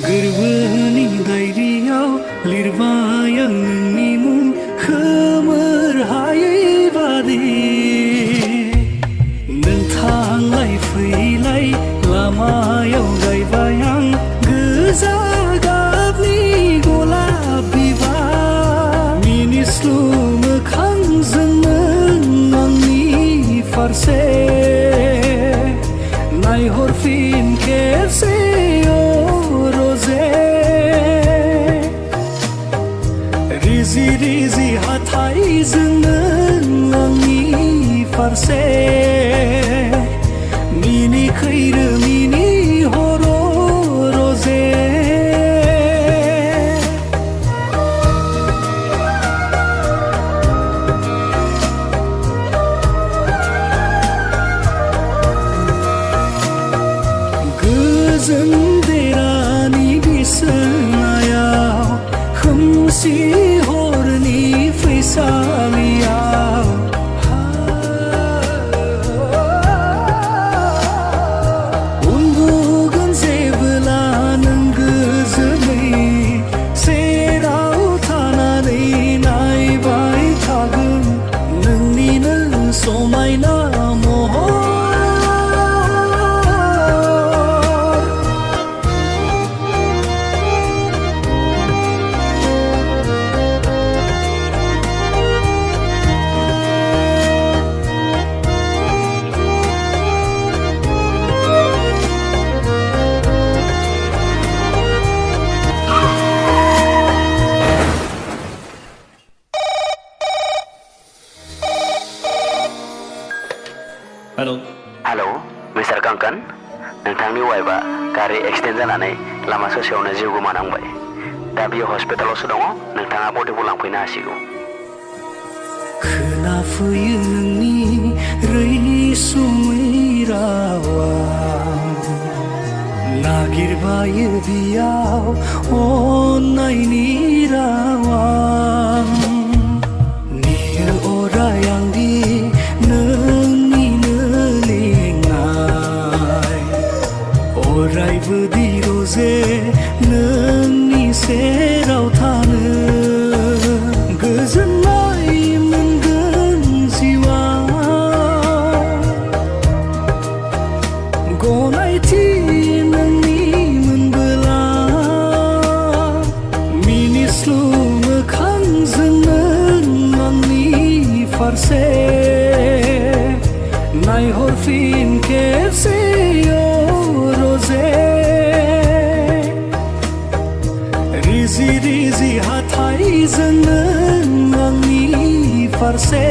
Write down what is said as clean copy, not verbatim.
गोरबोनि दायरियाव लिरबाय आं नोंनि मुं खोमोर हायै बादि नों थांलाय फैलाय लामायाव गायबाय आं गोजा गाबनि गलाब बिबार मिनिस्लु मोखांजों नों आंनि फारसे नायहरफिन खेबसे रिजि रिजि हाथाइजों नों आंनि फारसे मिनिखैरो मिनिहर रजे गोजोन देरानि बिसनायाव खोमसि हरनि फैसालियाव उन्दुगोन जेबोला नों गोजोनै सेराव थानानै नायबाय थागोन नोंनिनो समायना महर हेलौ मिस्टार कंकन नोंथांनि वाइफआ गारि एक्सिडेन्ट जानानै लामा ससेयावनो जिउ गोमानांबाय दा बियो हस्पिटालावसो दङ नोंथाङा बडिखौ लांफैनो हासिगौ खोनाफैयो नोंनि रैसुमै रावा नागिरबायो बियाव अननायनि रावा नेयो अराय आंदि अरायबो दिरजे नोंनि सेराव थानो गोजोननाय मोनगोन जिउआव गनायथि नोंनि मोनबोला मिनिस्लु मोखांजों नों आंनि फारसे नायहरफिन खेबसे रिजि रिजि हाथाइजों नों आंनि फारसे